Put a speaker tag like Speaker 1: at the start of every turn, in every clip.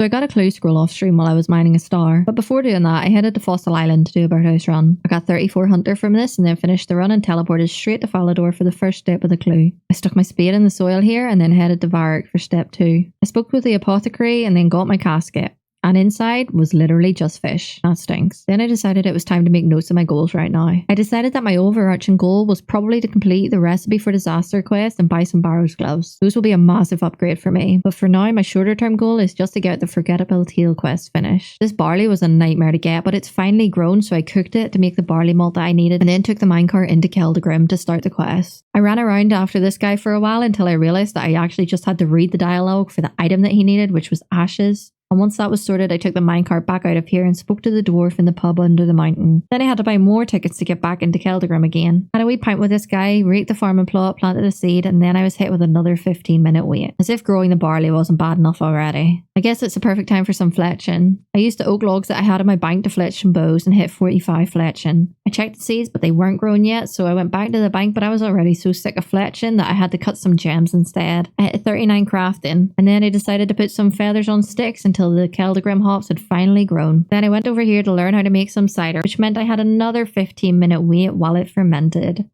Speaker 1: So I got a clue scroll off stream while I was mining a star. But before doing that, I headed to Fossil Island to do a birdhouse run. I got 34 hunter from this and then finished the run and teleported straight to Falador for the first step of the clue. I stuck my spade in the soil here and then headed to Varric for step 2. I spoke with the apothecary and then got my casket. And inside was literally just fish. That stinks. Then I decided it was time to make notes of my goals right now. I decided that my overarching goal was probably to complete the recipe for disaster quest and buy some Barrow's gloves. Those will be a massive upgrade for me. But for now, my shorter term goal is just to get the forgettable teal quest finished. This barley was a nightmare to get, but it's finally grown, so I cooked it to make the barley malt that I needed and then took the minecart into Keldagrim to start the quest. I ran around after this guy for a while until I realised that I actually just had to read the dialogue for the item that he needed, which was ashes. And once that was sorted, I took the minecart back out of here and spoke to the dwarf in the pub under the mountain. Then I had to buy more tickets to get back into Keldagrim again. Had a wee pint with this guy, raked the farming plot, planted a seed, and then I was hit with another 15-minute wait. As if growing the barley wasn't bad enough already. I guess it's a perfect time for some fletching. I used the oak logs that I had in my bank to fletch some bows and hit 45 fletching. I checked the seeds, but they weren't grown yet, so I went back to the bank, but I was already so sick of fletching that I had to cut some gems instead. I hit 39 crafting, and then I decided to put some feathers on sticks until the Keldagrim hops had finally grown. Then I went over here to learn how to make some cider, which meant I had another 15-minute wait while it fermented.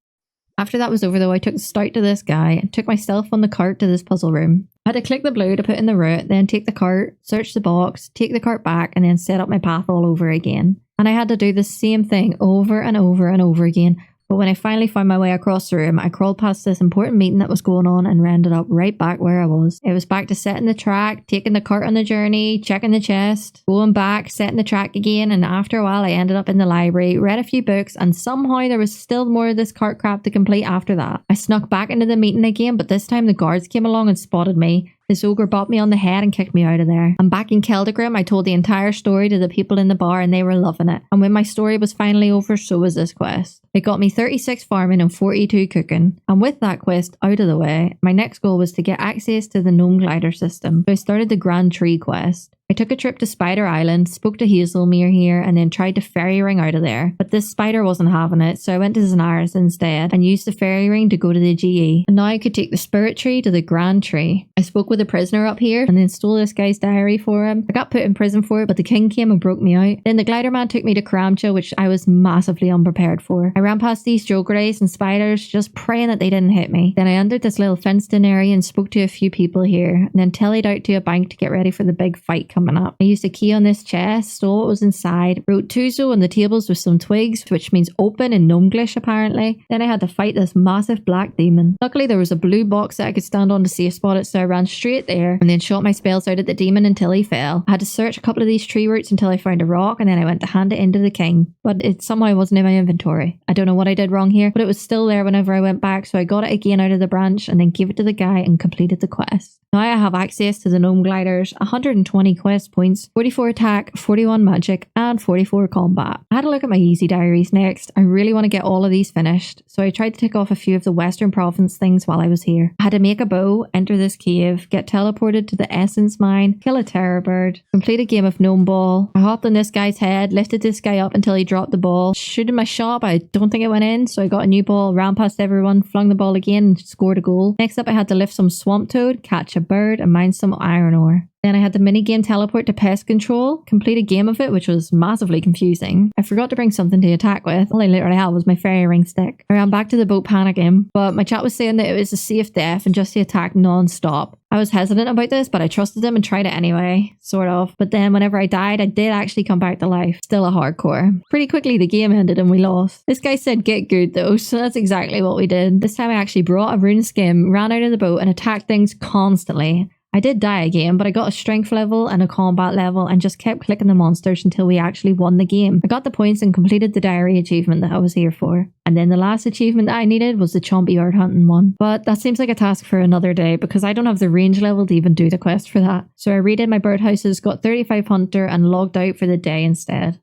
Speaker 1: After that was over though, I took the stout to this guy and took myself on the cart to this puzzle room. I had to click the blue to put in the route, then take the cart, search the box, take the cart back, and then set up my path all over again. And I had to do the same thing over and over and over again. But when I finally found my way across the room, I crawled past this important meeting that was going on and ended up right back where I was. It was back to setting the track, taking the cart on the journey, checking the chest, going back, setting the track again, and after a while I ended up in the library, read a few books, and somehow there was still more of this cart crap to complete after that. I snuck back into the meeting again, but this time the guards came along and spotted me. This ogre bopped me on the head and kicked me out of there. And back in Keldagrim, I told the entire story to the people in the bar and they were loving it. And when my story was finally over, so was this quest. It got me 36 farming and 42 cooking. And with that quest out of the way, my next goal was to get access to the gnome glider system. So I started the Grand Tree quest. I took a trip to Spider Island, spoke to Hazelmere here, and then tried to ferry ring out of there. But this spider wasn't having it, so I went to Zanaris instead and used the ferry ring to go to the GE. And now I could take the Spirit Tree to the Grand Tree. I spoke with a prisoner up here and then stole this guy's diary for him. I got put in prison for it, but the king came and broke me out. Then the glider man took me to Kramcha, which I was massively unprepared for. I ran past these jogerays and spiders, just praying that they didn't hit me. Then I entered this little fenced-in area and spoke to a few people here, and then tellied out to a bank to get ready for the big fight coming up. I used a key on this chest, stole what was inside, wrote Tuzo on the tables with some twigs, which means open in Gnomeglish apparently. Then I had to fight this massive black demon. Luckily there was a blue box that I could stand on to safe spot it, so I ran straight there and then shot my spells out at the demon until he fell. I had to search a couple of these tree roots until I found a rock, and then I went to hand it into the king. But it somehow wasn't in my inventory. I don't know what I did wrong here, but it was still there whenever I went back, so I got it again out of the branch and then gave it to the guy and completed the quest. Now I have access to the gnome gliders, 120 quest points, 44 attack, 41 magic, and 44 combat. I had a look at my easy diaries next. I really want to get all of these finished, so I tried to tick off a few of the Western Province things while I was here. I had to make a bow, enter this cave, get teleported to the essence mine, kill a terror bird, complete a game of gnome ball. I hopped on this guy's head, lifted this guy up until he dropped the ball, shooting my shot, but I don't think it went in, so I got a new ball, ran past everyone, flung the ball again, and scored a goal. Next up I had to lift some swamp toad, catch a bird, and mine some iron ore. Then I had the minigame teleport to pest control, complete a game of it, which was massively confusing. I forgot to bring something to attack with. All I literally had was my fairy ring stick. I ran back to the boat panicking, but my chat was saying that it was a safe death and just to attack non-stop. I was hesitant about this, but I trusted them and tried it anyway, sort of. But then whenever I died, I did actually come back to life. Still a hardcore. Pretty quickly the game ended and we lost. This guy said get good though, so that's exactly what we did. This time I actually brought a rune skim, ran out of the boat and attacked things constantly. I did die again, but I got a strength level and a combat level and just kept clicking the monsters until we actually won the game. I got the points and completed the diary achievement that I was here for. And then the last achievement that I needed was the chompy yard hunting one. But that seems like a task for another day because I don't have the range level to even do the quest for that. So I redid my birdhouses, got 35 hunter and logged out for the day instead.